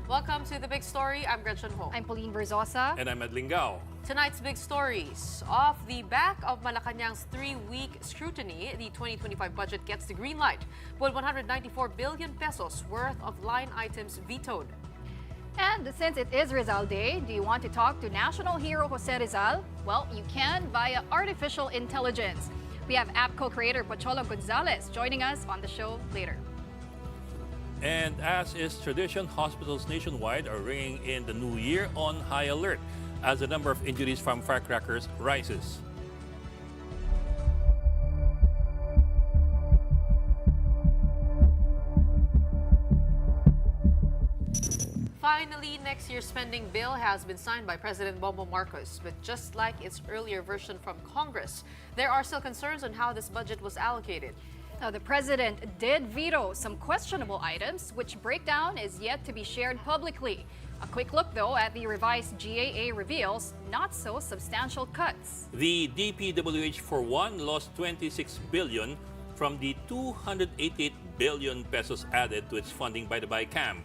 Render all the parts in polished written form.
Welcome to The Big Story. I'm Gretchen Ho. I'm Pauline Verzosa. And I'm Edling Gao. Tonight's big stories. Off the back of Malacanang's 3-week scrutiny, the 2025 budget gets the green light, with 194 billion pesos worth of line items vetoed. And since it is Rizal Day, do you want to talk to national hero Jose Rizal? Well, you can via artificial intelligence. We have app co-creator Pocholo Gonzalez joining us on the show later. And as is tradition, hospitals nationwide are ringing in the new year on high alert as the number of injuries from firecrackers rises. Finally, next year's spending bill has been signed by President Bongbong Marcos. But just like its earlier version from Congress, there are still concerns on how this budget was allocated. Now, the president did veto some questionable items, which breakdown is yet to be shared publicly. A quick look, though, at the revised GAA reveals not so substantial cuts. The DPWH, for one, lost 26 billion from the 288 billion pesos added to its funding by the BICAM.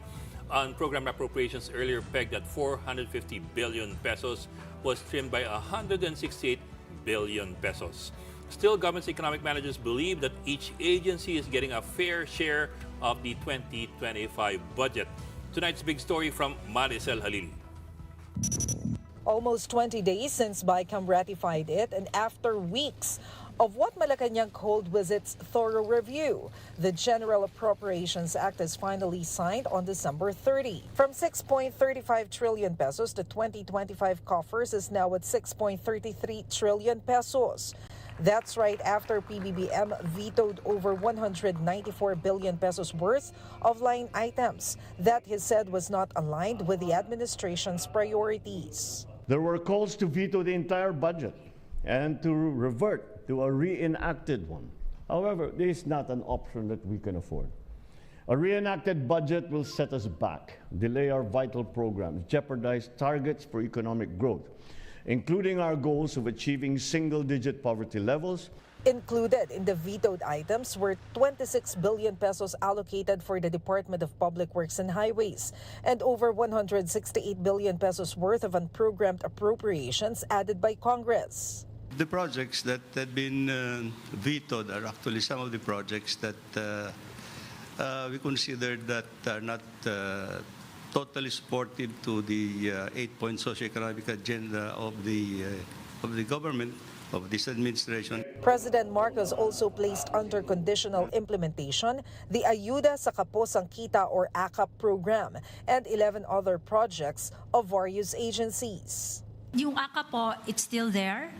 On-program appropriations earlier pegged at 450 billion pesos was trimmed by 168 billion pesos. Still, government's economic managers believe that each agency is getting a fair share of the 2025 budget. Tonight's big story from Maricel Halili. Almost 20 days since BICAM ratified it, and after weeks of what Malacanang called was its thorough review, the General Appropriations Act is finally signed on December 30. From 6.35 trillion pesos, the 2025 coffers is now at 6.33 trillion pesos. That's right after PBBM vetoed over 194 billion pesos worth of line items that he said was not aligned with the administration's priorities. There were calls to veto the entire budget and to revert to a reenacted one. However, this is not an option that we can afford. A reenacted budget will set us back, delay our vital programs, jeopardize targets for economic growth, including our goals of achieving single-digit poverty levels. Included in the vetoed items were 26 billion pesos allocated for the Department of Public Works and Highways and over 168 billion pesos worth of unprogrammed appropriations added by Congress. The projects that had been vetoed are actually some of the projects that we consider that are not totally supportive to the 8-point socioeconomic agenda of the government, of this administration. President Marcos also placed under conditional implementation the Ayuda sa Kaposang Kita or AKAP program and 11 other projects of various agencies. Yung AKAP po, it's still there.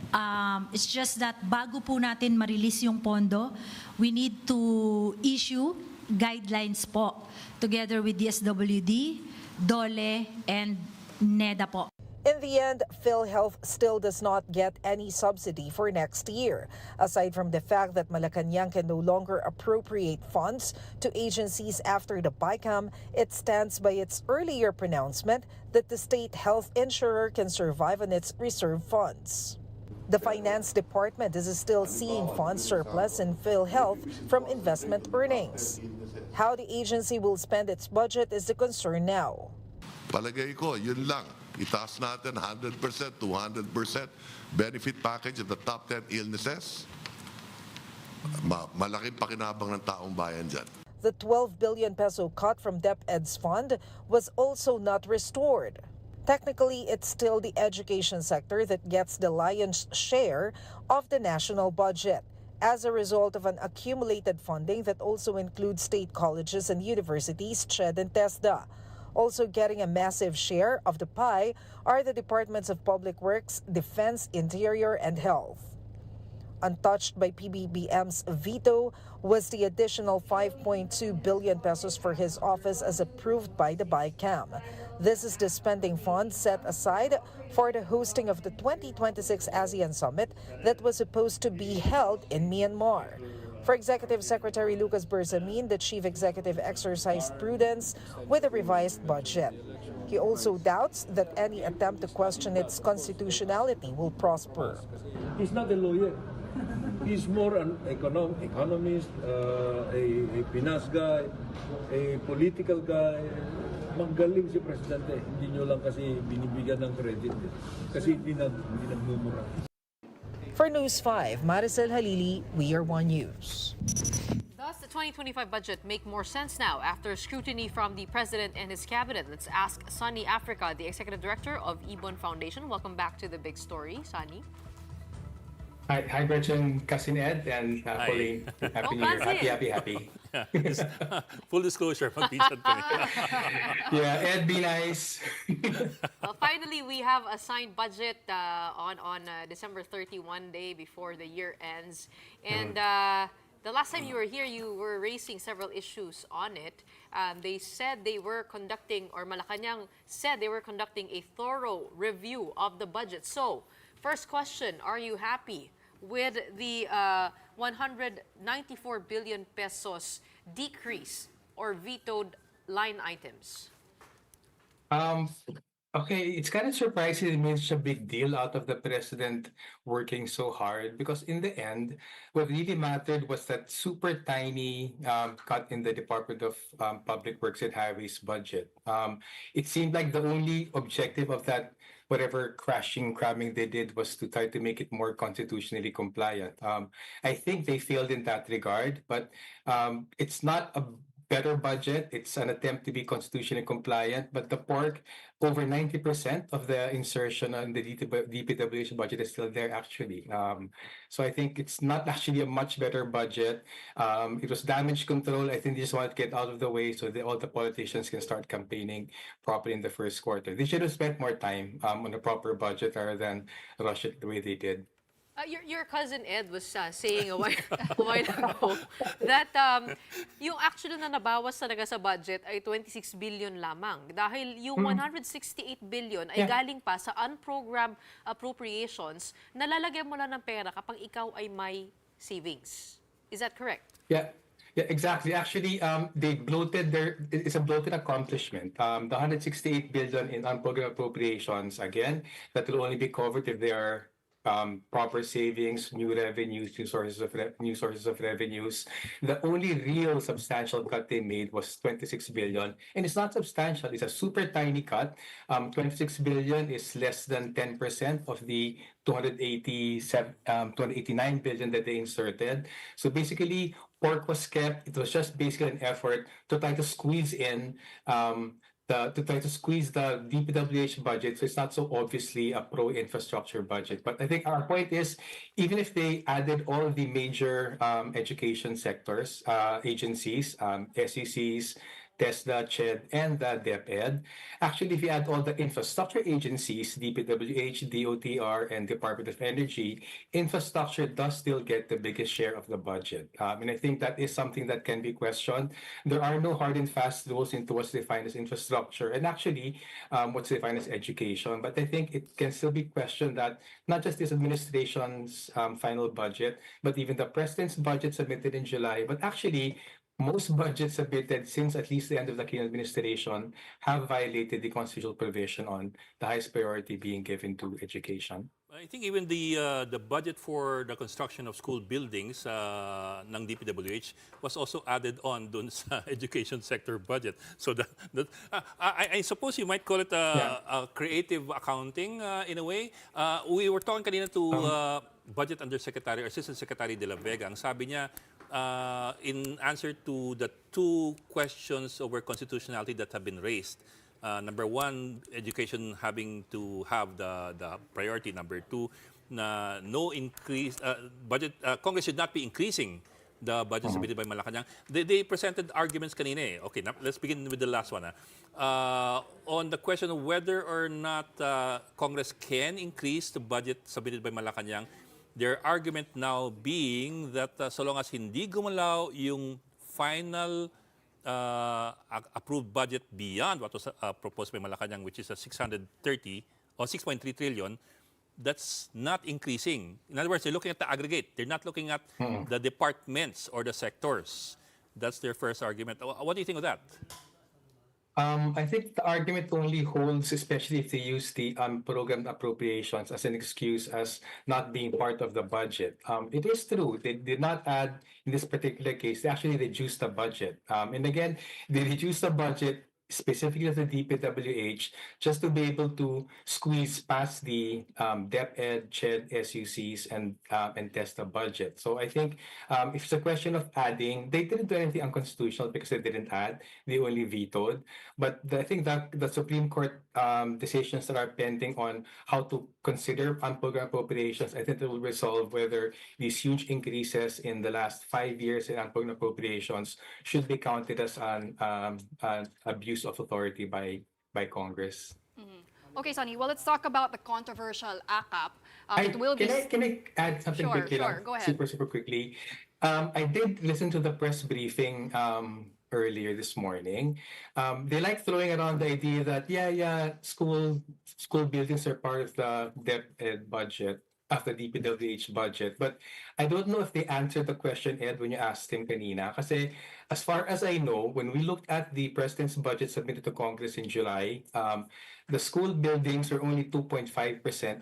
It's just that bago po natin ma-release yung pondo, we need to issue guidelines po together with DSWD, DOLE, and NEDA po. In the end, PhilHealth still does not get any subsidy for next year. Aside from the fact that Malacanang can no longer appropriate funds to agencies after the BICAM, it stands by its earlier pronouncement that the state health insurer can survive on its reserve funds. The Finance Department is still seeing funds surplus in PhilHealth from investment earnings. How the agency will spend its budget is the concern now. Palagay ko, yun lang. Itaas natin 100%, 200% benefit package of the top 10 illnesses. Malaking pakinabang ng taong bayan dyan. The 12 billion peso cut from DepEd's fund was also not restored. Technically, it's still the education sector that gets the lion's share of the national budget as a result of an accumulated funding that also includes state colleges and universities, CHED and TESDA. Also getting a massive share of the pie are the Departments of Public Works, Defense, Interior, and Health. Untouched by PBBM's veto was the additional 5.2 billion pesos for his office as approved by the BICAM. This is the spending fund set aside for the hosting of the 2026 ASEAN Summit that was supposed to be held in Myanmar. For Executive Secretary Lucas Bersamin, the Chief Executive exercised prudence with a revised budget. He also doubts that any attempt to question its constitutionality will prosper. He's not a lawyer. He's more an economist, a finance guy, a political guy. magaling si Presidente. Hindi nyo lang kasi binibigyan ng credit. Kasi hindi nagmumura. For News 5, Maricel Halili, We Are One News. Does the 2025 budget make more sense now after scrutiny from the President and his cabinet? Let's ask Sunny Africa, the Executive Director of Ibon Foundation. Welcome back to The Big Story, Sunny. Hi, Gretchen, Cousin Ed, and Pauline. Happy New Year. Happy. Full disclosure, magpinsan kami. Yeah, Ed, be nice. Well, finally, we have a signed budget on December 31 day before the year ends. And the last time you were here, you were raising several issues on it. They said they were conducting, or Malacanang said they were conducting a thorough review of the budget. So, first question, are you happy with the 194 billion pesos decrease or vetoed line items? Okay, it's kind of surprising it made such a big deal out of the president working so hard, because in the end, what really mattered was that super tiny cut in the Department of Public Works and Highways budget. It seemed like the only objective of that, whatever cramming they did, was to try to make it more constitutionally compliant. I think they failed in that regard, but it's not a better budget. It's an attempt to be constitutionally compliant, but the pork, over 90% of the insertion on the DPWH budget is still there, actually. So I think it's not actually a much better budget. It was damage control. I think they just want to get out of the way so that all the politicians can start campaigning properly in the first quarter. They should have spent more time on a proper budget rather than rush it the way they did. Your cousin Ed was saying a while ago that yung actually na nabawas talaga sa budget ay 26 billion lamang. Dahil yung 168 billion ay galing pa sa unprogrammed appropriations na lalagyan mo lang ng pera kapag ikaw ay may savings. Is that correct? Yeah. Yeah, exactly. Actually, they bloated it's a bloated accomplishment. The 168 billion in unprogrammed appropriations, again, that will only be covered if they are proper savings, new revenues, new sources of revenues. The only real substantial cut they made was 26 billion, and it's not substantial. It's a super tiny cut. 26 billion is less than 10% of the 289 billion that they inserted. So basically, pork was kept. It was just basically an effort to try to squeeze in to try to squeeze the DPWH budget, so it's not so obviously a pro-infrastructure budget. But I think our point is, even if they added all of the major education sectors, agencies, SECs, TESDA, CHED, and the DepEd. Actually, if you add all the infrastructure agencies, DPWH, DOTR, and Department of Energy, infrastructure does still get the biggest share of the budget. And I think that is something that can be questioned. There are no hard and fast rules into what's defined as infrastructure, and actually what's defined as education. But I think it can still be questioned that not just this administration's final budget, but even the president's budget submitted in July, but actually most budgets submitted since at least the end of the Aquino administration have violated the constitutional provision on the highest priority being given to education. I think even the budget for the construction of school buildings ng DPWH was also added on dun sa education sector budget. So I suppose you might call it a creative accounting in a way. We were talking kanina to Budget Undersecretary or Assistant Secretary de la Vega. Ang sabi niya, in answer to the two questions over constitutionality that have been raised, number one, education having to have the priority. Number two, no increase budget. Congress should not be increasing the budget submitted by Malacanang. They presented arguments kanina. Okay, now let's begin with the last one. On the question of whether or not Congress can increase the budget submitted by Malacanang, their argument now being that so long as hindi gumalaw yung final approved budget beyond what was proposed by Malacanang, which is a 630 or 6.3 trillion, that's not increasing. In other words, they're looking at the aggregate. They're not looking at the departments or the sectors. That's their first argument. What do you think of that? I think the argument only holds, especially if they use the unprogrammed appropriations as an excuse as not being part of the budget. It is true, they did not add, in this particular case, they actually reduced the budget. And again, they reduced the budget specifically of the DPWH, just to be able to squeeze past the DepEd, CHED, SUCs, and TESTA budget. So I think if it's a question of adding, they didn't do anything unconstitutional because they didn't add, they only vetoed. But I think that the Supreme Court decisions that are pending on how to consider unprogrammed appropriations, I think it will resolve whether these huge increases in the last 5 years in unprogrammed appropriations should be counted as an abuse of authority by Congress. Okay, Sunny. Well, let's talk about the controversial ACAP. It will be. Can I add something Sure, quickly? sure. Go ahead. Super quickly. I did listen to the press briefing earlier this morning. They like throwing around the idea that school buildings are part of the DepEd budget, of the DPWH budget. But I don't know if they answered the question, Ed, when you asked him kanina. Kasi as far as I know, when we looked at the President's budget submitted to Congress in July, the school buildings are only 2.5%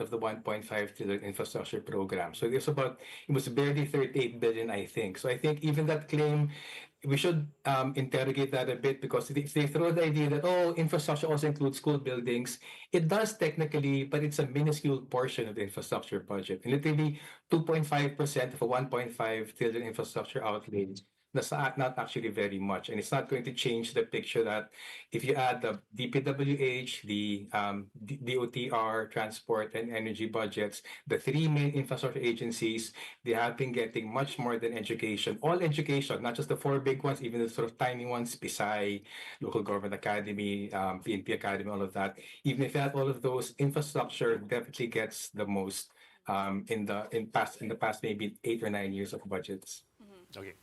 of the 1.5 trillion infrastructure program. So it was barely 38 billion, I think. So I think even that claim, we should interrogate that a bit, because if they throw the idea that, infrastructure also includes school buildings, it does technically, but it's a minuscule portion of the infrastructure budget. And literally 2.5% of a 1.5 trillion infrastructure outlay, that's not actually very much. And it's not going to change the picture that if you add the DPWH, the DOTR, transport and energy budgets, the three main infrastructure agencies, they have been getting much more than education. All education, not just the four big ones, even the sort of tiny ones, PSI, Local Government Academy, PNP Academy, all of that. Even if you add all of those, infrastructure definitely gets the most in the past maybe 8 or 9 years of budgets. Okay.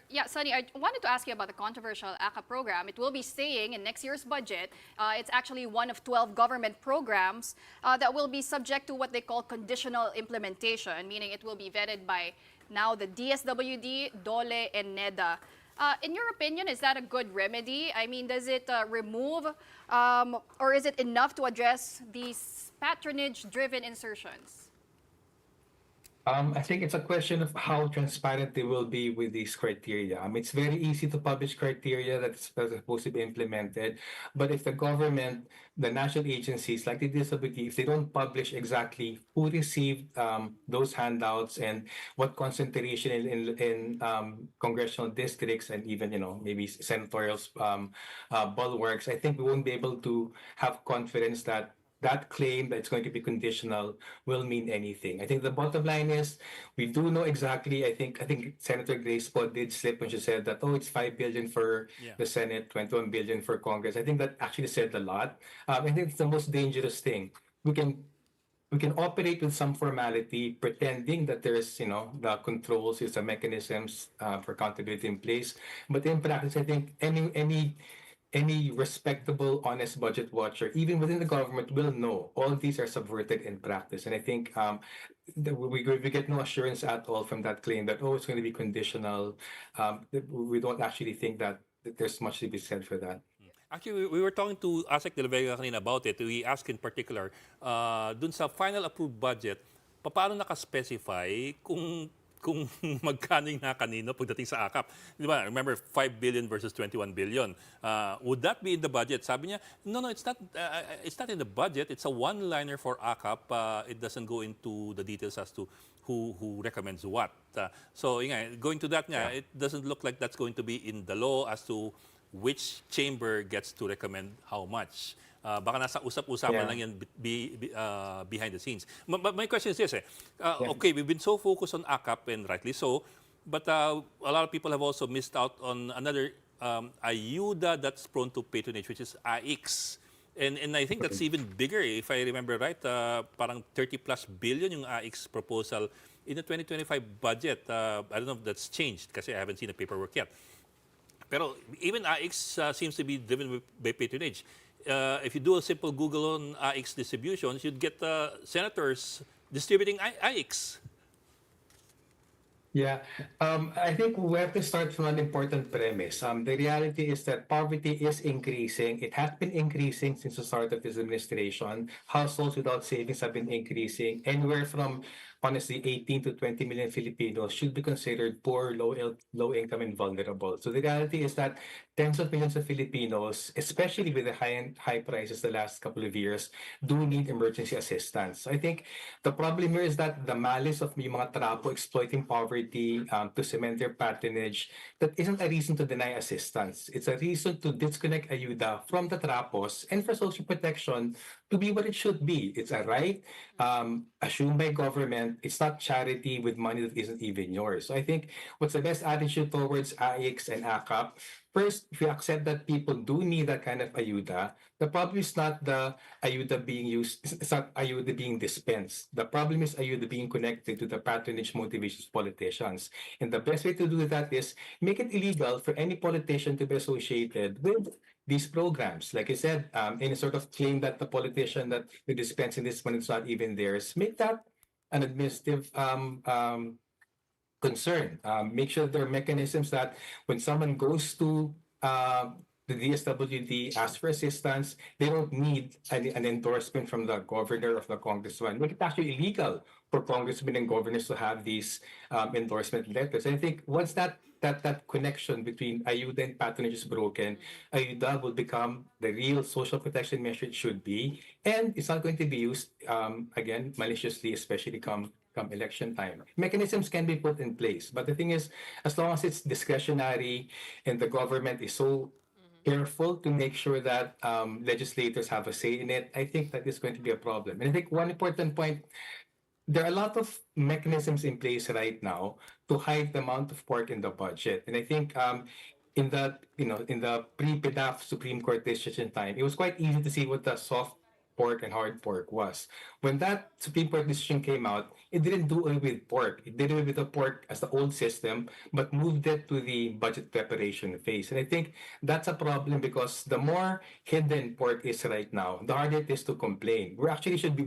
Yeah, Sunny, I wanted to ask you about the controversial ACA program. It will be staying in next year's budget. It's actually one of 12 government programs that will be subject to what they call conditional implementation, meaning it will be vetted by now the DSWD, DOLE, and NEDA. In your opinion, is that a good remedy? I mean, does it remove or is it enough to address these patronage-driven insertions? I think it's a question of how transparent they will be with these criteria. It's very easy to publish criteria that's supposed to be implemented, but if the government, the national agencies like the DSWD, if they don't publish exactly who received those handouts and what concentration in congressional districts and even maybe senatorial bulwarks, I think we won't be able to have confidence that that claim that it's going to be conditional will mean anything. I think the bottom line is we do know exactly. I think Senator Grace Poe did slip when she said that it's 5 billion for the Senate, 21 billion for Congress. I think that actually said a lot. I think it's the most dangerous thing. We can operate with some formality, pretending that there's the controls, the mechanisms for accountability in place. But in practice, I think any respectable, honest budget watcher, even within the government, will know all of these are subverted in practice. And I think we get no assurance at all from that claim that, it's going to be conditional. We don't actually think that there's much to be said for that. Actually, we were talking to Asek De La Vega kanina about it. We asked in particular, dun sa final approved budget, paano naka-specify kung magkano yung kanino pagdating sa AKAP. Di ba? Remember, 5 billion versus 21 billion. Would that be in the budget? Sabi niya, no, it's not in the budget. It's a one-liner for AKAP. It doesn't go into the details as to who recommends what. So, going to that, it doesn't look like that's going to be in the law as to which chamber gets to recommend how much. Baka nasa usap-usapan lang yan behind the scenes. But my question is this, okay, we've been so focused on AKAP, and rightly so, but a lot of people have also missed out on another ayuda that's prone to patronage, which is AIX. And I think that's even bigger, if I remember right, parang 30 plus billion yung AIX proposal in the 2025 budget. I don't know if that's changed kasi I haven't seen the paperwork yet. Pero even AIX seems to be driven by patronage. If you do a simple Google on AIX distributions, you'd get senators distributing AIX. Yeah, I think we have to start from an important premise. The reality is that poverty is increasing. It has been increasing since the start of this administration. Households without savings have been increasing, anywhere from honestly, 18 to 20 million Filipinos should be considered poor, low income, and vulnerable. So the reality is that tens of millions of Filipinos, especially with the high prices the last couple of years, do need emergency assistance. So I think the problem here is that the malice of yung mga trapo exploiting poverty to cement their patronage, that isn't a reason to deny assistance. It's a reason to disconnect ayuda from the trapos and for social protection to be what it should be. It's a right assumed by government. It's not charity with money that isn't even yours. So I think what's the best attitude towards AIX and ACAP? First, if you accept that people do need that kind of ayuda, the problem is not the ayuda being used, it's not ayuda being dispensed. The problem is ayuda being connected to the patronage motivations of politicians. And the best way to do that is make it illegal for any politician to be associated with these programs. Like I said, any sort of claim that the politician that they're dispensing this money is not even theirs, make that an administrative concern. Make sure there are mechanisms that when someone goes to the DSWD, ask for assistance, they don't need an endorsement from the governor of the congressman. Make it actually illegal for congressmen and governors to have these endorsement letters. And I think once that connection between ayuda and patronage is broken, ayuda will become the real social protection measure it should be, and it's not going to be used again maliciously, especially come election time. Mechanisms can be put in place, but the thing is, as long as it's discretionary and the government is so careful to make sure that legislators have a say in it, I think that is going to be a problem. And I think one important point, there are a lot of mechanisms in place right now to hide the amount of pork in the budget. And I think in the pre-PDAF Supreme Court decision time, it was quite easy to see what the soft pork and hard pork was. When that Supreme Court decision came out, it didn't do away with pork. It did away with the pork as the old system, but moved it to the budget preparation phase. And I think that's a problem because the more hidden pork is right now, the harder it is to complain. We actually should be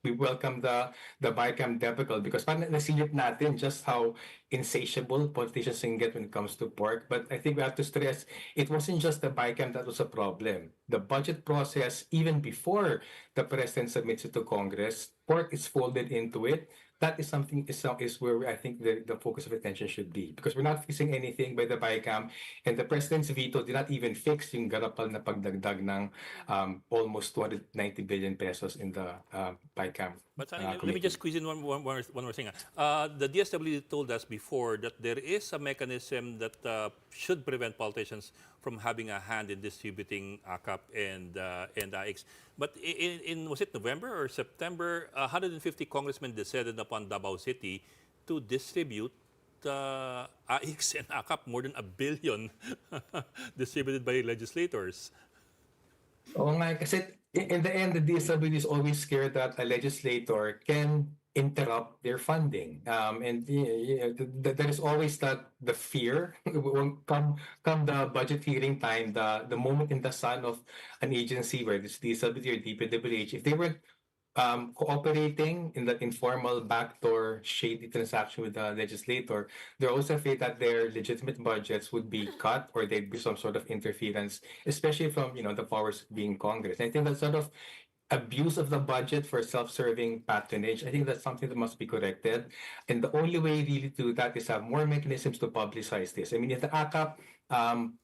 we welcome the BICAM debacle because parang nasilip natin just how insatiable politicians can get when it comes to pork. But I think we have to stress it wasn't just the BICAM that was a problem. The budget process, even before the president submits it to Congress, pork is folded into it. That is something is where I think the focus of attention should be because we're not fixing anything by the BICAM and the president's veto did not even fix yung garapal na pagdagdag ng almost 290 billion pesos in the BICAM. But let me just squeeze in one more thing. The DSWD told us before that there is a mechanism that should prevent politicians from having a hand in distributing ACAP and AX. But in was it November or September, 150 congressmen decided upon Davao City to distribute AX and ACAP, more than 1 billion distributed by legislators. Oo nga, kasi in the end, the DSWD is always scared that a legislator can interrupt their funding. And there is always the fear when come the budget hearing time, the moment in the sun of an agency where this DSWD or DPWH, if they were cooperating in that informal backdoor shady transaction with the legislator, they're also afraid that their legitimate budgets would be cut or there'd be some sort of interference, especially from the powers being Congress. And I think that sort of abuse of the budget for self-serving patronage, I think that's something that must be corrected. And the only way really to do that is have more mechanisms to publicize this. I mean, if the ACAP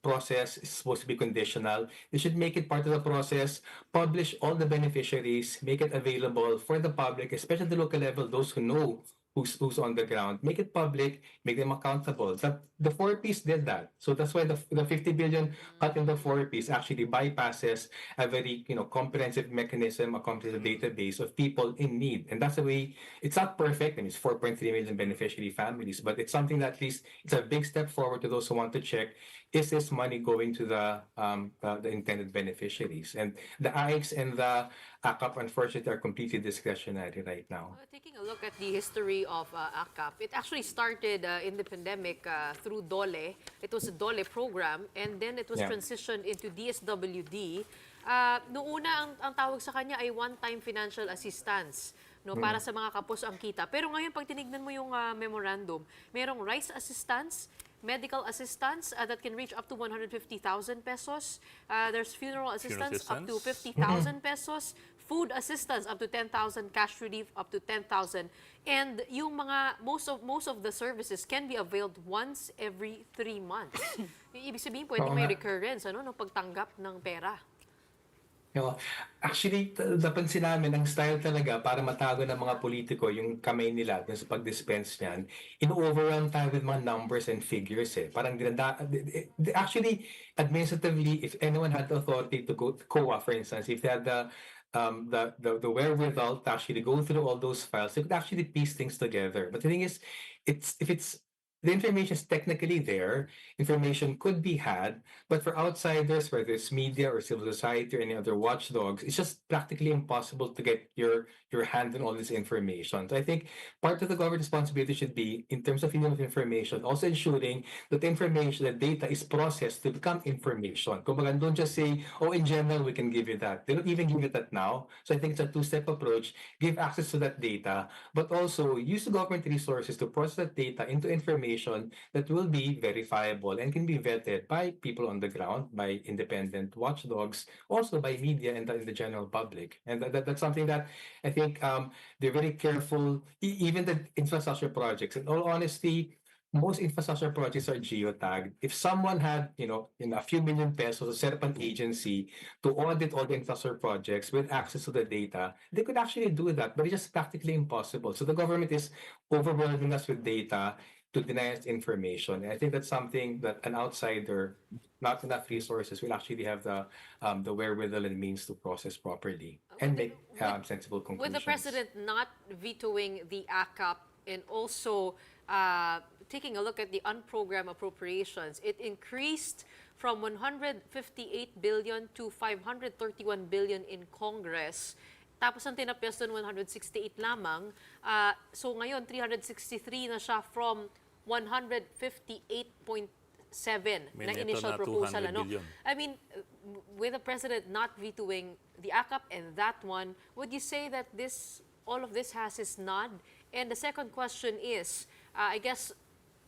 process is supposed to be conditional, they should make it part of the process, publish all the beneficiaries, make it available for the public, especially at the local level, those who know who's on the ground, make it public, make them accountable. The 4Ps did that. So that's why the 50 billion cut in the 4Ps actually bypasses a very comprehensive mechanism, a comprehensive database of people in need. And that's the way, it's not perfect, and it's 4.3 million beneficiary families, but it's something that at least it's a big step forward to those who want to check, is this money going to the intended beneficiaries? And the AIX and the ACAP, unfortunately, are completely discretionary right now. Taking a look at the history of ACAP, it actually started in the pandemic through DOLE. It was a DOLE program, and then it was transitioned into DSWD. Noong una, ang tawag sa kanya ay one-time financial assistance, para sa mga kapos ang kita. Pero ngayon, pag tinignan mo yung memorandum, merong rice assistance, medical assistance that can reach up to 150,000 pesos. There's funeral assistance up to 50,000 pesos. food assistance up to 10,000, cash relief up to 10,000, and yung mga most of the services can be availed once every 3 months. Ibig sabihin pwede Oo may nga. recurrence no pagtanggap ng pera. Oo. Actually, napansin namin ang style talaga para matago ng mga politiko yung kamay nila dun sa pag-dispense niyan, in-overwhelm tayo with mga numbers and figures eh. Parang actually, administratively, if anyone had the authority to go to COA, for instance, if they had the wherewithal to actually go through all those files, they could actually piece things together. But the thing is, if it's the information is technically there, information could be had, but for outsiders, whether it's media or civil society or any other watchdogs, it's just practically impossible to get your hand on all this information. So I think part of the government responsibility should be, in terms of freedom of information, also ensuring that the information, the data is processed to become information. Kumbaga, don't just say, oh, in general, we can give you that. They don't even give you that now. So I think it's a two-step approach. Give access to that data, but also use the government resources to process that data into information that will be verifiable and can be vetted by people on the ground, by independent watchdogs, also by media and the general public. And that's something that I think they're very careful, even the infrastructure projects. In all honesty, most infrastructure projects are geotagged. If someone had, in a few million pesos to set up an agency to audit all the infrastructure projects with access to the data, they could actually do that, but it's just practically impossible. So the government is overwhelming us with data to deny us information. And I think that's something that an outsider, not enough resources, will actually have the wherewithal and means to process properly and make sensible conclusions. With the president not vetoing the ACAP and also taking a look at the unprogrammed appropriations, it increased from 158 billion to 531 billion in Congress. Tapos ang tinapyas doon 168 lamang. So ngayon 363 na siya from 158.7 na initial proposal. I mean, with the president not vetoing the ACAP and that one, would you say that all of this has his nod? And the second question is, I guess,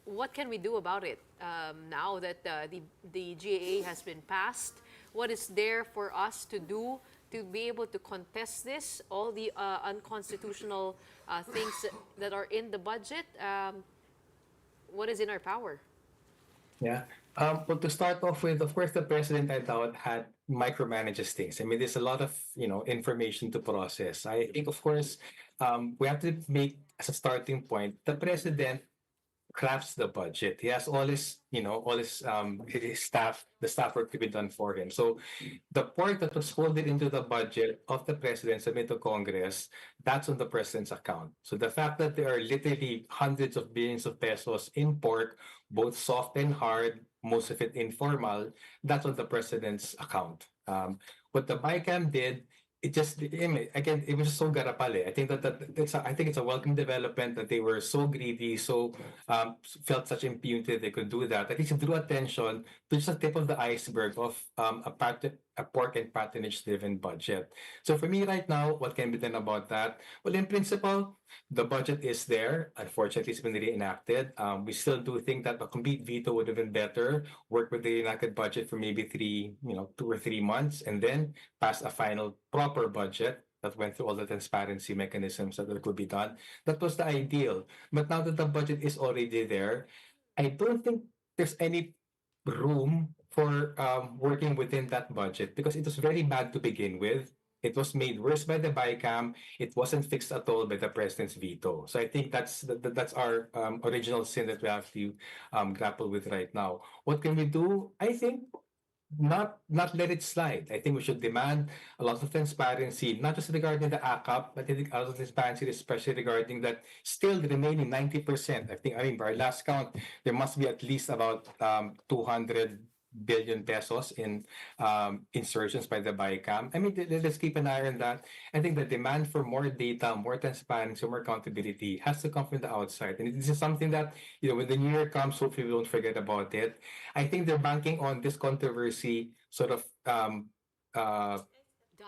what can we do about it now that the GAA has been passed? What is there for us to do to be able to contest this, all the unconstitutional things that are in the budget? What is in our power? Yeah. Well, to start off with, of course, the president, I thought, had micromanages things. I mean, there's a lot of, information to process. I think, of course, we have to make, as a starting point, the president crafts the budget. He has all his, his staff, the staff work to be done for him. So the part that was folded into the budget of the president submitted to Congress, that's on the president's account. So the fact that there are literally hundreds of billions of pesos in pork, both soft and hard, most of it informal, that's on the president's account. What the BICAM did, it just, again, it was so garapal. I think I think it's a welcome development that they were so greedy, so felt such impunity they could do that. I think it drew attention to just the tip of the iceberg of a pork and patronage-driven budget. So for me right now, what can be done about that? Well, in principle, the budget is there. Unfortunately, it's been reenacted. We still do think that a complete veto would have been better. Work with the reenacted budget for maybe 2 or 3 months, and then pass a final proper budget that went through all the transparency mechanisms that could be done. That was the ideal. But now that the budget is already there, I don't think there's any room for working within that budget because it was very bad to begin with. It was made worse by the BICAM. It wasn't fixed at all by the president's veto. So I think that's our original sin that we have to grapple with right now. What can we do? I think not let it slide. I think we should demand a lot of transparency, not just regarding the ACAP, but I think a lot of transparency, especially regarding that still the remaining 90%. I mean, by our last count, there must be at least about 200 billion pesos in insertions by the BICAM. I mean, let's keep an eye on that. I think the demand for more data, more transparency, more accountability has to come from the outside. And this is something that, when the new year comes, hopefully we don't forget about it. I think they're banking on this controversy sort of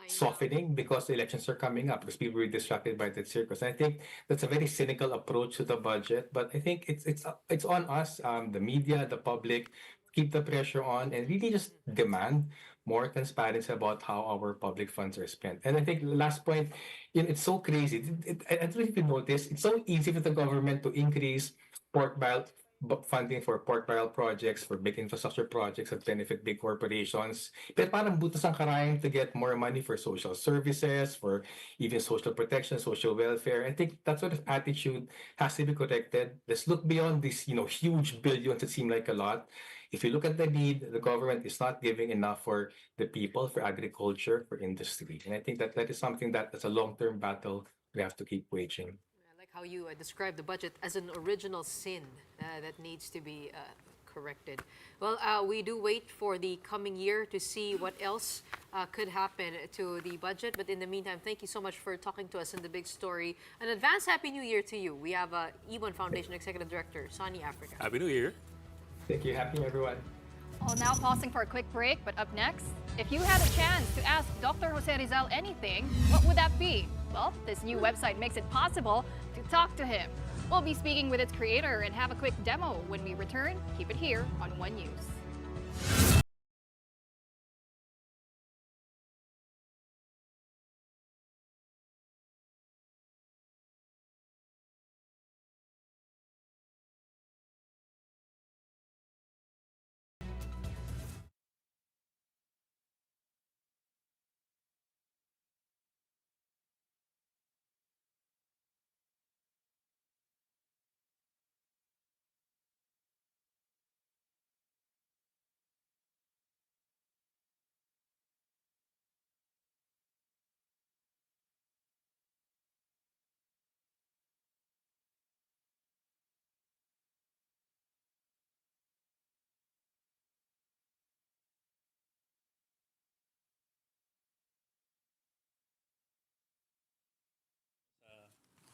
softening because the elections are coming up, because people were distracted by that circus. I think that's a very cynical approach to the budget, but I think it's on us, the media, the public, keep the pressure on and really just demand more transparency about how our public funds are spent. And I think the last point, it's so crazy. I don't know if you notice, it's so easy for the government to increase pork barrel funding for pork barrel projects, for big infrastructure projects that benefit big corporations. Pero parang butas ang karayom to get more money for social services, for even social protection, social welfare. I think that sort of attitude has to be corrected. Let's look beyond these, huge billions that seem like a lot. If you look at the need, the government is not giving enough for the people, for agriculture, for industry. And I think that is something that is a long-term battle we have to keep waging. I like how you describe the budget as an original sin that needs to be corrected. Well, we do wait for the coming year to see what else could happen to the budget. But in the meantime, thank you so much for talking to us in the big story. An advance Happy New Year to you. We have Ibon Foundation Executive Director, Sani Africa. Happy New Year. Thank you. Happy everyone. Well, now pausing for a quick break, but up next, if you had a chance to ask Dr. Jose Rizal anything, what would that be? Well, this new website makes it possible to talk to him. We'll be speaking with its creator and have a quick demo when we return. Keep it here on One News.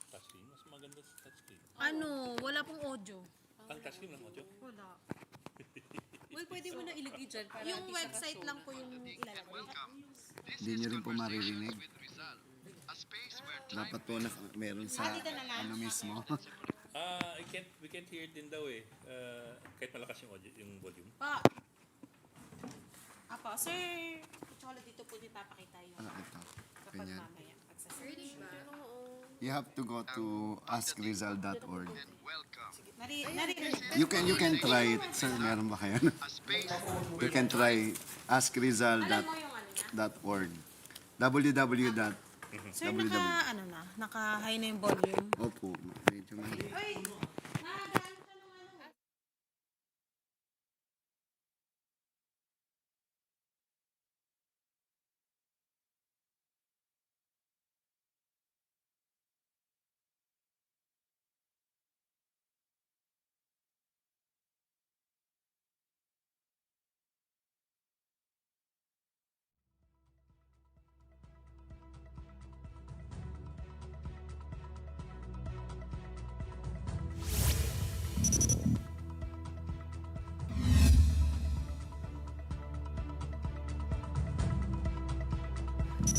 Touchscreen, mas maganda sa touchscreen. Ano, wala pong audio. Ang touchscreen lang audio? Wala. Well, pwede mo na ilagay dyan para Yung hindi siya website ka-show. lang po yung ilalagay. Hindi nyo rin po maririnig. Dapat po na meron sa ano mismo. We can't hear it din daw eh. Kahit malakas yung audio, yung volume. Pa! Apa, sir! Tsaka dito po din papakita yung Ito. kapag Ganyan. mamaya magsasearch. You have to go to askrizal.org. Narinig. You can try it. Sir, meron ba kayo? You can try askrizal.org. www. Sir, naka-high na yung volume. Opo, medyo mali. Ay!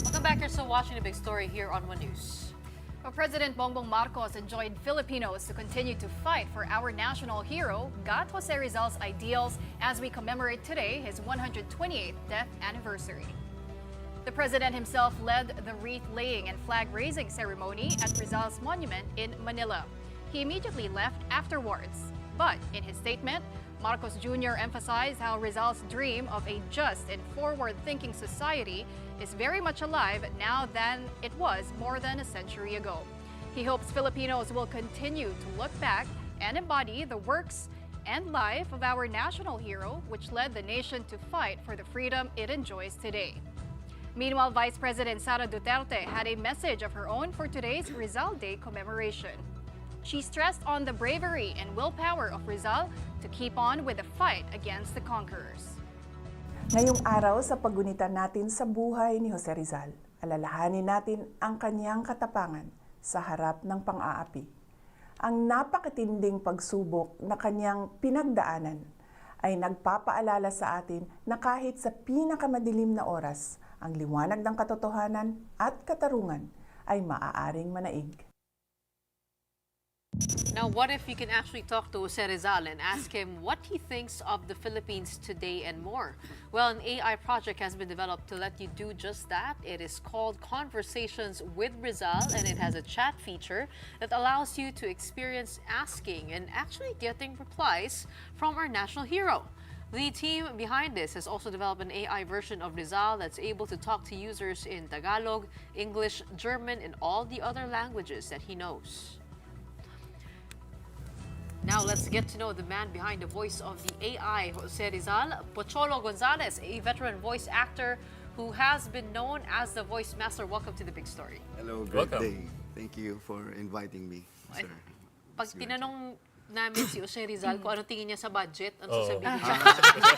Welcome back. You're still watching the big story here on One News. Well, President Bongbong Marcos enjoined Filipinos to continue to fight for our national hero, God Jose Rizal's ideals, as we commemorate today his 128th death anniversary. The president himself led the wreath-laying and flag-raising ceremony at Rizal's monument in Manila. He immediately left afterwards. But in his statement, Marcos Jr. emphasized how Rizal's dream of a just and forward-thinking society is very much alive now than it was more than a century ago. He hopes Filipinos will continue to look back and embody the works and life of our national hero, which led the nation to fight for the freedom it enjoys today. Meanwhile, Vice President Sara Duterte had a message of her own for today's Rizal Day commemoration. She stressed on the bravery and willpower of Rizal to keep on with the fight against the conquerors. Ngayong araw sa pagunitan natin sa buhay ni Jose Rizal, alalahanin natin ang kanyang katapangan sa harap ng pang-aapi. Ang napakatinding pagsubok na kanyang pinagdaanan ay nagpapaalala sa atin na kahit sa pinakamadilim na oras, ang liwanag ng katotohanan at katarungan ay maaaring manaig. Now, what if you can actually talk to Jose Rizal and ask him what he thinks of the Philippines today and more? Well, an AI project has been developed to let you do just that. It is called Conversations with Rizal, and it has a chat feature that allows you to experience asking and actually getting replies from our national hero. The team behind this has also developed an AI version of Rizal that's able to talk to users in Tagalog, English, German, and all the other languages that he knows. Now let's get to know the man behind the voice of the AI, Jose Rizal. Pocholo Gonzalez, a veteran voice actor who has been known as the voice master. Welcome to the big story. Hello, great Welcome. day. Thank you for inviting me, sir. Pag It's great. tinanong namin si Jose Rizal kung ano tingin niya sa budget, ano sasabihin niya?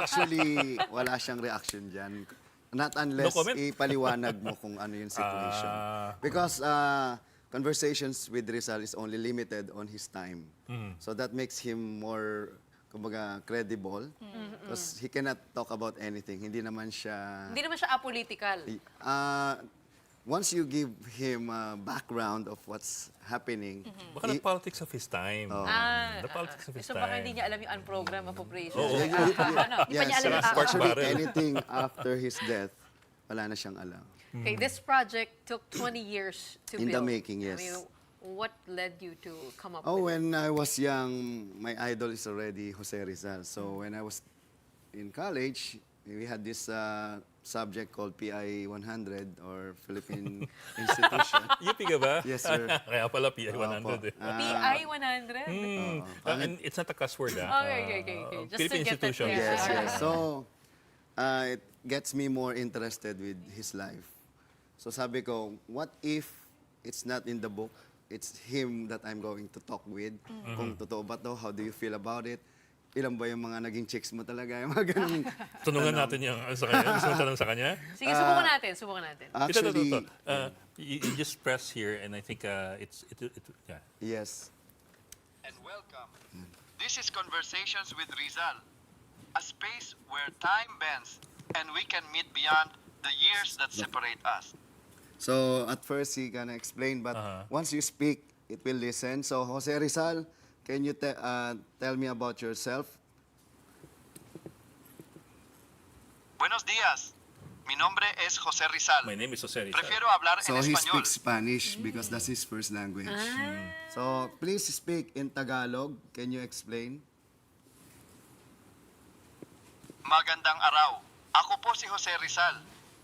Actually, wala siyang reaction dyan. Not unless No comment? ipaliwanag mo kung ano yung situation. Because conversations with Rizal is only limited on his time. So that makes him more, kumbaga, credible. Because he cannot talk about anything. Hindi naman siya... Hindi naman siya apolitical. Once you give him a background of what's happening, Baka the politics of his time. The politics of his So time. baka hindi niya alam yung unprogram appropriation. Oo. Ano? Hindi pa niya alam yung Spark actually, barrel. anything after his death, wala na siyang alam. Okay, this project took 20 years to In build. the making, yes. I mean, what led you to come up Oh, with it? when I was young, my idol is already Jose Rizal. So when I was in college, we had this subject called PI 100 or Philippine Institution. UP ka ba? Yes, sir. Kaya pala PI 100 eh. PI 100? And it's not a cuss word, Okay. Just Philippine to get that institution. clear. Yes, Alright. yes. So it gets me more interested with his life. So sabi ko, what if it's not in the book? It's him that I'm going to talk with. Kung totoo ba to, how do you feel about it? Ilan ba yung mga naging chicks mo talaga? Yung mga ganun. Tunungan natin yung sa kanya. Gusto mo tanong sa kanya? Sige, subukan natin. Actually, You just press here and I think yeah. yes. And welcome. This is Conversations with Rizal, a space where time bends and we can meet beyond the years that separate us. So at first he gonna explain, but once you speak, it will listen. So Jose Rizal, can you tell me about yourself? Buenos días. Mi nombre es Jose Rizal. My name is Jose Rizal. Prefiero hablar So en he español. speaks Spanish because that's his first language. So please speak in Tagalog. Can you explain? Magandang araw. Ako po si Jose Rizal.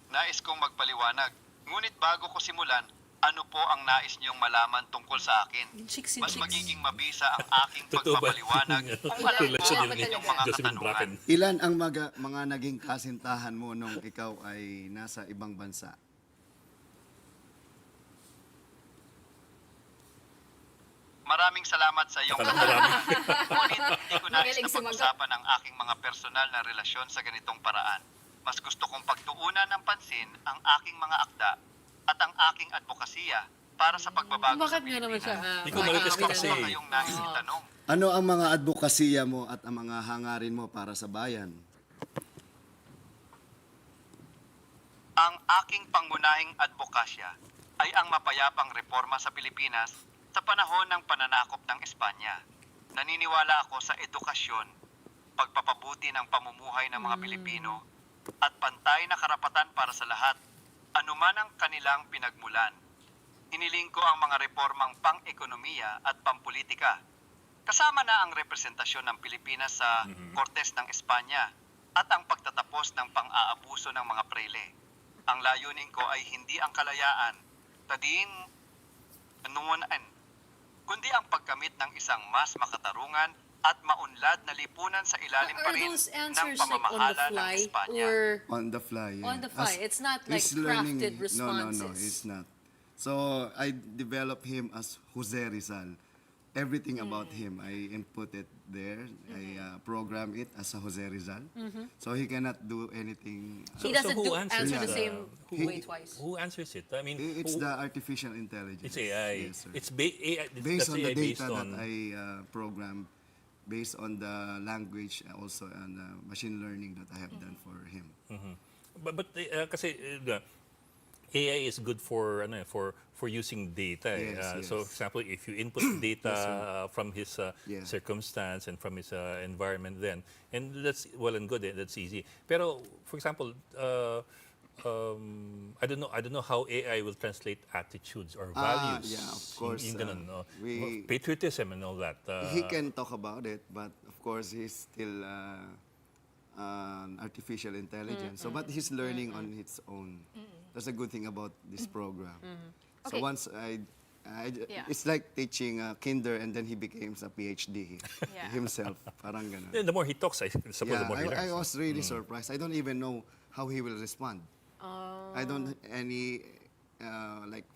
Nais kong magpaliwanag. Ngunit bago ko simulan, ano po ang nais niyong malaman tungkol sa akin? Chicks. Mas magiging mabisa ang aking Totoo ba? pagpapaliwanag kung alam ko Relasyon ang yun ni inyong mga Josephine katanungan. Bracken. Ilan ang mga naging kasintahan mo nung ikaw ay nasa ibang bansa? Maraming salamat sa iyong Marami. Ngunit hindi ko nais Magaling na sumagot. pag-usapan ang aking mga personal na relasyon sa ganitong paraan. Mas gusto kong pagtuunan ng pansin ang aking mga akda at ang aking advokasya para sa pagbabago sa Bakit nga naman siya? Pilipinas. Ikaw marites ka Ano kasi. ba kayong nais itanong? Ano ang mga advokasya mo at ang mga hangarin mo para sa bayan? Ang aking pangunahing advokasya ay ang mapayapang reforma sa Pilipinas sa panahon ng pananakop ng Espanya. Naniniwala ako sa edukasyon, pagpapabuti ng pamumuhay ng mga Pilipino, at pantay na karapatan para sa lahat, anuman ang kanilang pinagmulan. Hiniling ko ang mga reformang pang-ekonomiya at pampolitika. Kasama na ang representasyon ng Pilipinas sa Kortes ng Espanya at ang pagtatapos ng pang-aabuso ng mga prele. Ang layunin ko ay hindi ang kalayaan, kundi ang pagkamit ng isang mas makatarungan at maunlad na lipunan sa ilalim pa Are rin those ng answers like on the pamamahala ng fly Espanya. or On the fly. yeah. on the fly? It's not like he's learning- crafted responses. No, it's not. So I developed him as Jose Rizal. Everything about him, I input it there. I program it as a Jose Rizal. So he cannot do anything. He So doesn't who answer the answers, same who- way twice. Who answers it? I mean, It's who- the artificial intelligence. It's AI. Yes, sir. It's AI. Based that's on the AI data based on, that I program, based on the language, also and machine learning that I have done for him. But kasi AI is good for for using data. Yes, So, for yes. example, if you input data from his Yeah. circumstance and from his environment, then and that's well and good. That's easy. Pero, for example, I don't know how AI will translate attitudes or values. Yeah, of course. Yung ganun, no? We Patriotism and all that. he can talk about it, but of course he's still artificial intelligence. So, but he's learning on his own. That's a good thing about this program. So Okay. once Yeah. it's like teaching kinder, and then he becomes a PhD Yeah. himself. Parang ganun. Then the more he talks, I suppose the Yeah, more he learns. I was really surprised. I don't even know how he will respond. I don't any like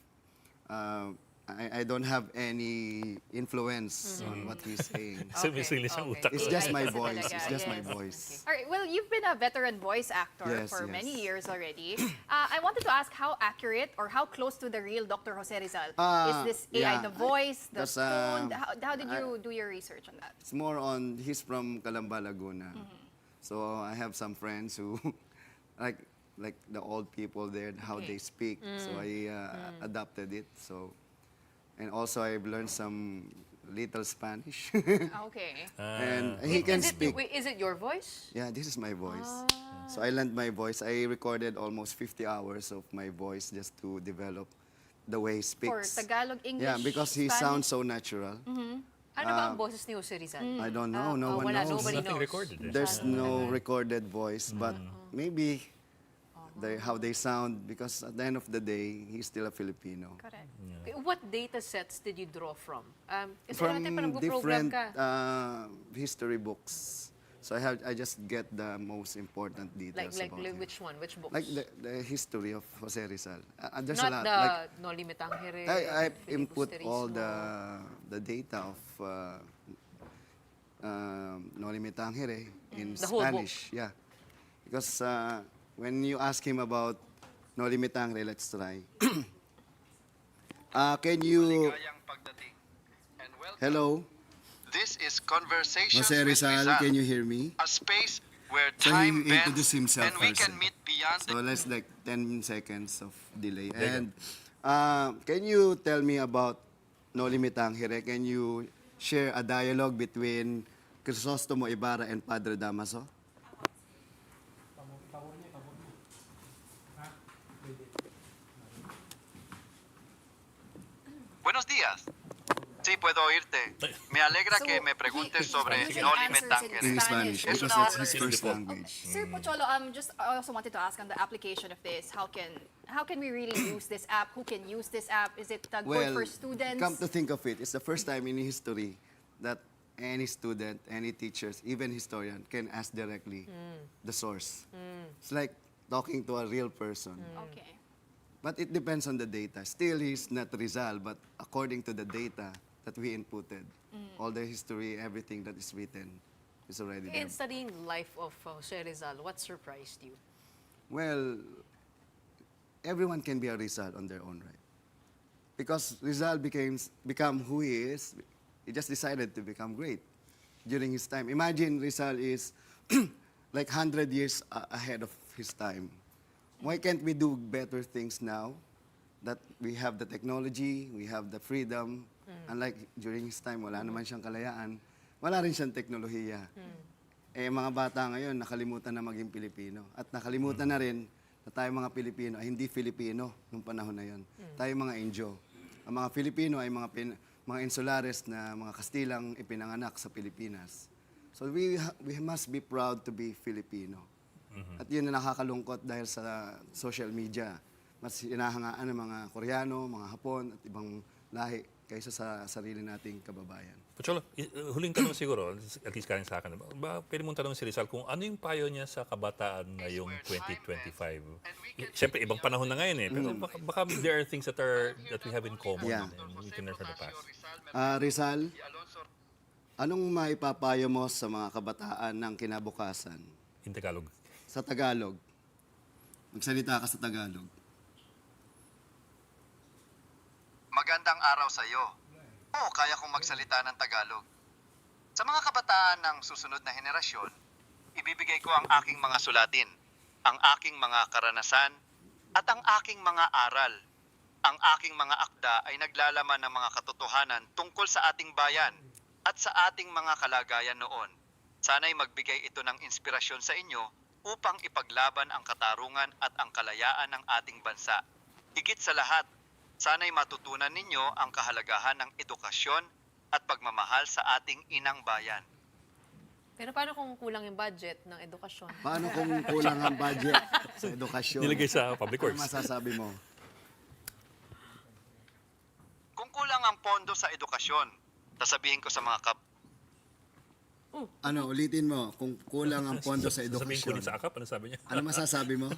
I don't have any influence on what he's saying. So, may sarili siyang utak. It's AI just my kasi voice. talaga, It's just my yes. voice. All right. Well, you've been a veteran voice actor Yes, for yes. many years already. I wanted to ask how accurate or how close to the real Dr. Jose Rizal is this AI? yeah, The voice, the that's, tone. How did you do your research on that? It's more on he's from Calamba, Laguna. So I have some friends who like the old people there, how they speak. So I adapted it. So and also I've learned some little Spanish. Okay. And he can speak. Is it your voice? Yeah, this is my voice. So I learned my voice. I recorded almost 50 hours of my voice just to develop the way he For speaks. Tagalog, English, Yeah, because he Spanish? sounds so natural. Ano ba ang boses ni Jose Rizal? I don't know. No one wala, knows. nobody Nothing knows. recorded. There's no recorded voice, but maybe how they sound, because at the end of the day, he's still a Filipino. Correct. Okay, what data sets did you draw from? Kasi From natin parang program different ka. history books. So I just get the most important details Like about him. which one? Which books? Like the history of Jose Rizal. There's a Not lot. the Like, No Limitang Here. I input all Filibusterismo. the data of No Limitang Here in The whole book. Spanish. Yeah, because when you ask him about No Limitang Here, let's try. Can you? Hello, This is Conversations Jose with Rizal. Rizal, Can you hear me? a space where So time he bends introduced himself and we first. can meet beyond So less like 10 seconds of delay. There you And can you tell me about No Limitang Here? Can you share a dialogue between Crisostomo Ibarra and Padre Damaso? Buenos días. Sí, puedo oírte. Me alegra que me preguntes sobre No Limitang in Here. In Spanish, Es because una that's obra his de first default. language. Sir Pocholo, I also wanted to ask on the application of this. How can we really use this app? Who can use this app? Is it good Well, for students? come to think of it, it's the first time in history that any student, any teachers, even historian can ask directly the source. It's like talking to a real person. Okay. But it depends on the data. Still, he's not Rizal, but according to the data that we inputted, all the history, everything that is written is already there. In studying the life of Jose Rizal, what surprised you? Well, everyone can be a Rizal on their own right. Because Rizal become who he is, he just decided to become great during his time. Imagine Rizal is like 100 years ahead of his time. Why can't we do better things now that we have the technology, we have the freedom? Unlike during his time, wala naman siyang kalayaan, wala rin siyang teknolohiya. Eh, mga bata ngayon, nakalimutan na maging Pilipino. At nakalimutan na rin na tayo mga Pilipino ay hindi Filipino nung panahon na yon. Tayo mga Indio. Ang mga Filipino ay mga insulares na mga Kastilang ipinanganak sa Pilipinas. So we must be proud to be Filipino. At yun na nakakalungkot dahil sa social media. Mas hinahangaan ng mga Koreano, mga Hapon at ibang lahi kaysa sa sarili nating kababayan. Pocholo, huling tanong siguro, at least kanin sa akin, pwede mong tanong si Rizal kung ano yung payo niya sa kabataan ngayong 2025? Siyempre, ibang panahon na ngayon eh, pero baka there are things that we have in common Yeah. and we can learn from the past. Rizal, anong maipapayo mo sa mga kabataan ng kinabukasan? In Tagalog. Sa Tagalog. Magsalita ka sa Tagalog. Magandang araw sa iyo. Oo, kaya kong magsalita ng Tagalog. Sa mga kabataan ng susunod na henerasyon, ibibigay ko ang aking mga sulatin, ang aking mga karanasan, at ang aking mga aral. Ang aking mga akda ay naglalaman ng mga katotohanan tungkol sa ating bayan at sa ating mga kalagayan noon. Sana'y magbigay ito ng inspirasyon sa inyo upang ipaglaban ang katarungan at ang kalayaan ng ating bansa. Higit sa lahat, sana'y matutunan ninyo ang kahalagahan ng edukasyon at pagmamahal sa ating inang bayan. Pero paano kung kulang yung budget ng edukasyon? Paano kung kulang ang budget sa edukasyon? Nilagay sa Public Ano Works. masasabi mo? Kung kulang ang pondo sa edukasyon, sasabihin ko sa mga Ano, ulitin mo, kung kulang ang pondo sa Sabihin edukasyon, kunin sa akap, ano sabi niya? ano masasabi mo?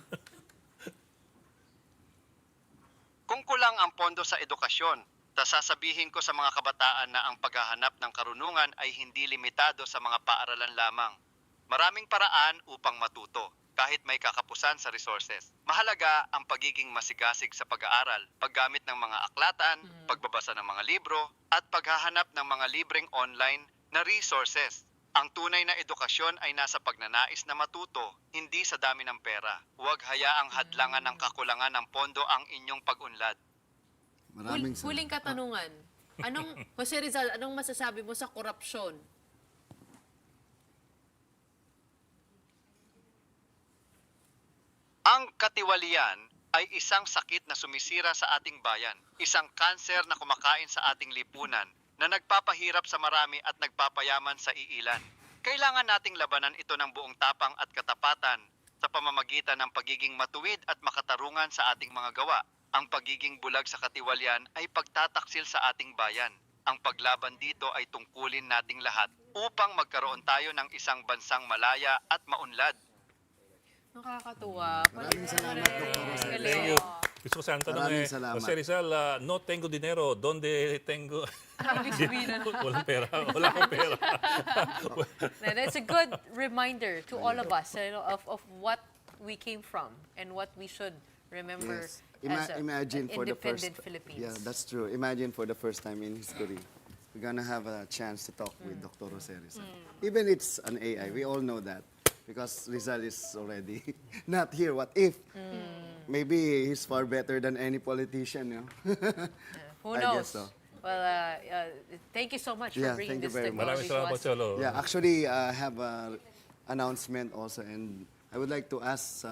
Kung kulang ang pondo sa edukasyon, sasabihin ko sa mga kabataan na ang paghahanap ng karunungan ay hindi limitado sa mga paaralan lamang. Maraming paraan upang matuto, kahit may kakapusan sa resources. Mahalaga ang pagiging masigasig sa pag-aaral, paggamit ng mga aklatan, pagbabasa ng mga libro, at paghahanap ng mga libreng online na resources. Ang tunay na edukasyon ay nasa pagnanais na matuto, hindi sa dami ng pera. Huwag hayaang hadlangan ng kakulangan ng pondo ang inyong pag-unlad. Maraming salamat. Huling katanungan. Jose Rizal, anong masasabi mo sa korupsyon? Ang katiwalian ay isang sakit na sumisira sa ating bayan. Isang kanser na kumakain sa ating lipunan na nagpapahirap sa marami at nagpapayaman sa iilan. Kailangan nating labanan ito ng buong tapang at katapatan sa pamamagitan ng pagiging matuwid at makatarungan sa ating mga gawa. Ang pagiging bulag sa katiwalian ay pagtataksil sa ating bayan. Ang paglaban dito ay tungkulin nating lahat upang magkaroon tayo ng isang bansang malaya at maunlad. Nakakatuwa. Maraming salamat, Dr. Jose. Thank you. Gusto ko sana tanong Maraming salamat. Jose Rizal, no tengo dinero, donde tengo? Walang pera. Wala akong pera. And it's a good reminder to all of us of what we came from and what we should remember Yes. as Imagine an for the first independent Philippines. Yeah, that's true. Imagine for the first time in history, we're gonna have a chance to talk with Dr. Jose Rizal. Even it's an AI, we all know that because Rizal is already not here. What if? Maybe he's far better than any politician, you know? Who I knows? guess so. Well, thank you so much for Yeah, bringing thank you this very much. technology Maraming to salamat, us. Cholo. Yeah, actually, I have an announcement also, and I would like to ask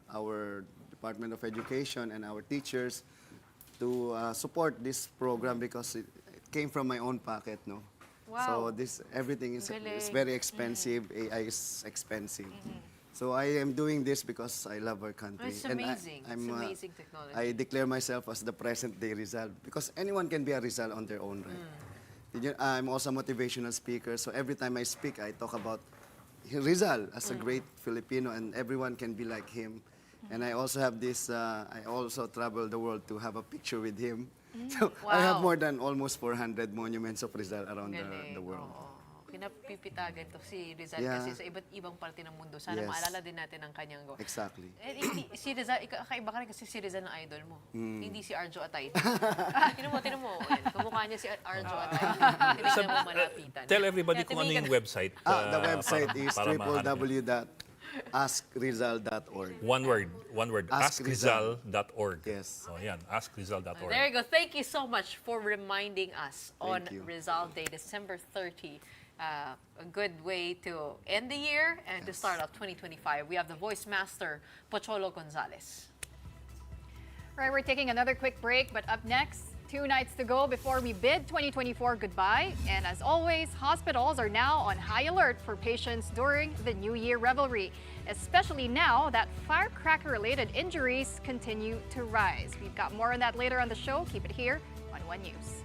our Department of Education and our teachers to support this program because it came from my own pocket, no? So Wow. everything is Galing. very expensive. AI is expensive. So I am doing this because I love our country. It's And amazing. I'm, It's amazing technology. I declare myself as the present-day Rizal because anyone can be a Rizal on their own, right? I'm also a motivational speaker, so every time I speak, I talk about Rizal as a great Filipino, and everyone can be like him. And I also have this, I also travel the world to have a picture with him. So I have Wow. more than almost 400 monuments of Rizal around Galing. the world. Oo. Pinapipitagan to si Rizal Yeah. kasi sa iba't ibang parte ng mundo. Sana Yes. maalala din natin ang kanyang gawa. Exactly. Si Rizal, kakaiba ka rin kasi si Rizal ng idol mo. Hindi si Arjo Atay. Tinan mo. Yan. Kamukha niya si Arjo Atay. Tinignan mo malapitan. Tell everybody Kaya kung ano yung tinignan- website. The website is para mahanap niyo. www.askrizal.org. One word. Ask Rizal. askrizal.org. Yes. Oh, yan, askrizal.org. There you go. Thank you so much for reminding us on Thank you. Rizal Day, December 30. A good way to end the year and to start off 2025. We have the voice master, Pocholo Gonzalez. Right, we're taking another quick break, but up next, 2 nights to go before we bid 2024 goodbye. And as always, hospitals are now on high alert for patients during the New Year revelry, especially now that firecracker-related injuries continue to rise. We've got more on that later on the show. Keep it here on One News.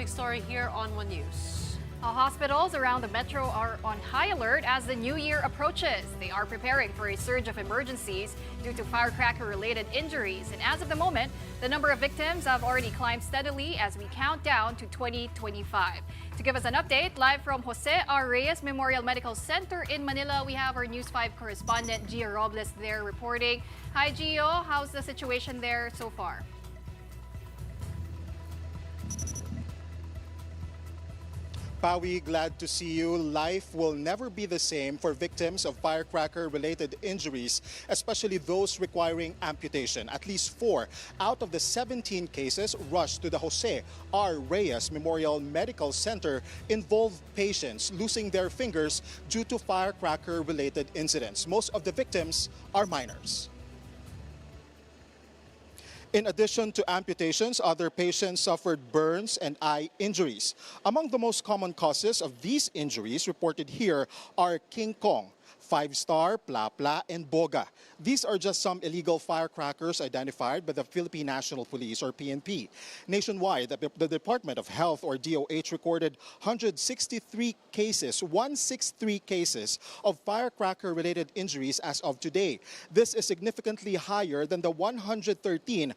big story here on One News. Hospitals around the metro are on high alert as the new year approaches. They are preparing for a surge of emergencies due to firecracker-related injuries. And as of the moment, the number of victims have already climbed steadily as we count down to 2025. To give us an update, live from Jose Rizal Memorial Medical Center in Manila, we have our News 5 correspondent Gio Robles there reporting. Hi, Gio. How's the situation there so far? Pawi, glad to see you. Life will never be the same for victims of firecracker-related injuries, especially those requiring amputation. At least 4 out of the 17 cases rushed to the Jose R. Reyes Memorial Medical Center involved patients losing their fingers due to firecracker-related incidents. Most of the victims are minors. In addition to amputations, other patients suffered burns and eye injuries. Among the most common causes of these injuries reported here are King Kong, 5-star, Pla-Pla, and Boga. These are just some illegal firecrackers identified by the Philippine National Police or PNP. Nationwide, the Department of Health or DOH recorded 163 cases, 163 cases of firecracker-related injuries as of today. This is significantly higher than the 113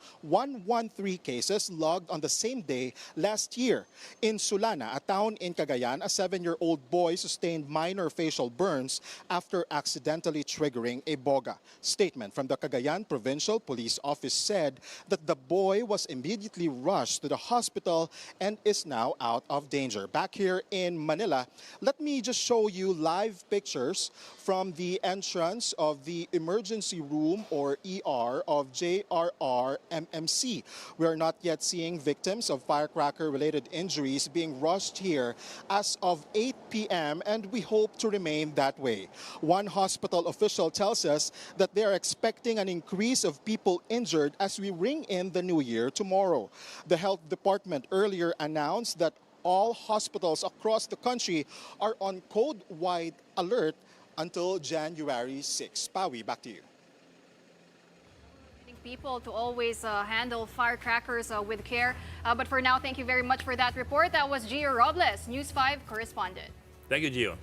cases logged on the same day last year. In Sulana, a town in Cagayan, a 7-year-old boy sustained minor facial burns after accidentally triggering a boga. Statement from the Cagayan Provincial Police Office said that the boy was immediately rushed to the hospital and is now out of danger. Back here in Manila, let me just show you live pictures from the entrance of the emergency room or ER of JRR MMC. We are not yet seeing victims of firecracker-related injuries being rushed here as of 8 p.m. and we hope to remain that way. One hospital official tells us that they are expecting an increase of people injured as we ring in the new year tomorrow. The health department earlier announced that all hospitals across the country are on code-wide alert until January 6. Pawi, back to you. People to always handle firecrackers with care. But for now, thank you very much for that report. That was Gio Robles, News 5 correspondent. Thank you, Gio.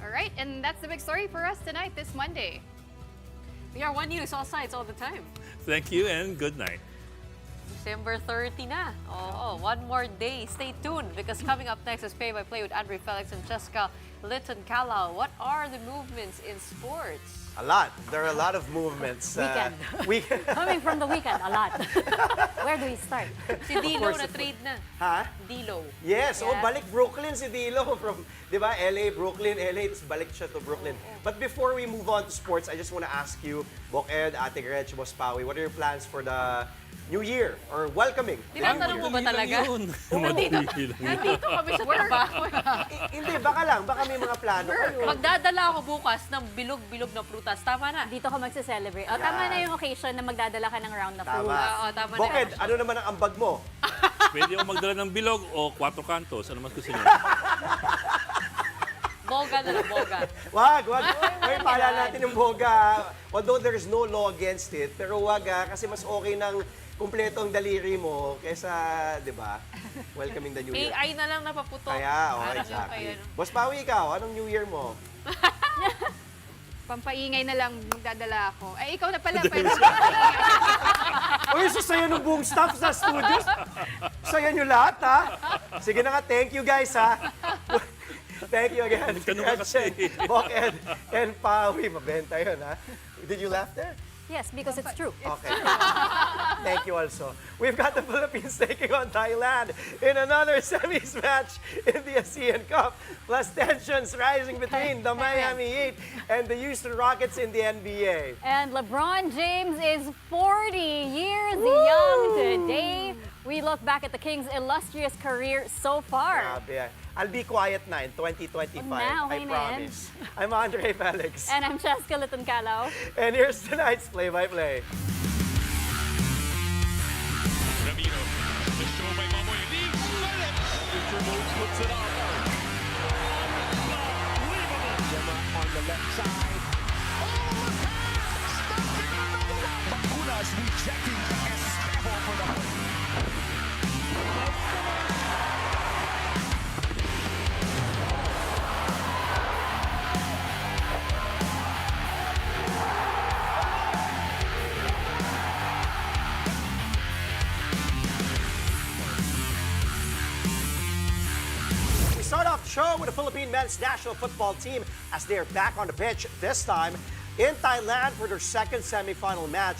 All right, and that's the big story for us tonight, this Monday. We are One News, all sides, all the time. Thank you and good night. December 30 na. Oh, one more day. Stay tuned because coming up next is Play by Play with Andre Felix and Jessica Litton Calao. What are the movements in sports? A lot. There are a lot of movements. Weekend. Coming from the weekend, a lot. Where do we start? Si Dilo na-trade na. Ha? Dilo. Yes. Oh, balik Brooklyn si Dilo from, di ba, LA, Brooklyn, LA, tapos balik siya to Brooklyn. But before we move on to sports, I just want to ask you, Boked, Ate Gretch, Boss Pawi, what are your plans for the New Year or welcoming? Tinatanong mo ba talaga? Nandito kami sa trabaho. Hindi, baka lang. Baka may mga plano kayo. Magdadala ako bukas ng bilog-bilog na prutas. Tama na. Dito ka magse-celebrate. O, tama na yung occasion na magdadala ka ng round na fruit. Tama. Tama na. Boked, ano naman ang ambag mo? Pwede akong magdala ng bilog o 4 kantos. Ano mas gusto niyo? Boga na lang, boga. Wag. May paalala natin yung boga. Although there is no law against it, pero wag kasi mas okay ng kumpleto ang daliri mo kaysa, di ba, welcoming the New Year. AI na lang napaputok. Kaya, exactly. Boss Pawi, ikaw, anong New Year mo? Pampaingay na lang magdadala ako. Ay, ikaw na pala. Uy, sayo ng buong staff sa studios. Sayo nyo lahat, ha? Sige na nga, thank you guys, ha? Thank you again. Boked and Pawi, mabenta yun, ha? Did you laugh there? Yes, because it's true. Okay. Thank you also. We've got the Philippines taking on Thailand in another semis match in the ASEAN Cup, plus tensions rising between the Miami Heat and the Houston Rockets in the NBA. And LeBron James is 40 years young today. We look back at the Kings' illustrious career so far. Grabe. I'll be quiet na in 2025. Now, I promise. I'm Andre Felix. And I'm Jessica Litton Calao. And here's tonight's play-by-play. Ramiro, the show by Mamoy. Mr. Moves puts it on. Unbelievable. Gemma on the left side. Oh, the pass! Stuffing another one. Bacunas rejecting Espejo for the start off the show with the Philippine men's national football team as they are back on the pitch, this time in Thailand for their second semifinal match